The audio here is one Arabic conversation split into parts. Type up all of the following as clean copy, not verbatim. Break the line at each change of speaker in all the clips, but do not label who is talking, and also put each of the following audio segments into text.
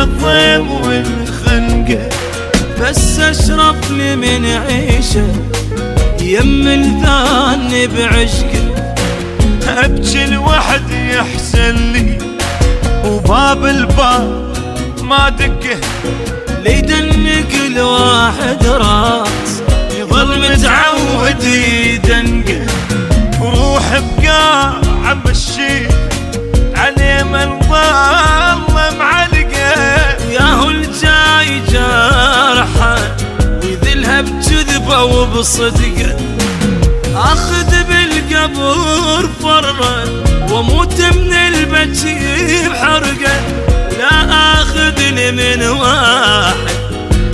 الضيم والخنقة،
بس اشرف لي من عيشه يم الثاني بعشقه.
ابكي لوحدي يحسن لي وباب الباب ما دقه،
ليدنق الواحد راس
يظل متعود يدنقه. وروح بقاع مشي عليه من ظل معلقه،
ياهو الجاي جارحه ويذلها بكذبه وبصدقه. اخذ بالقبر فرا واموت من البكي بحرقه، لا اخذ لي من واحد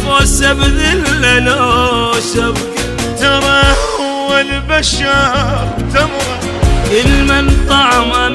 بوسه بذله لو شبكه.
ترى هو البشر تمره
كل من طعم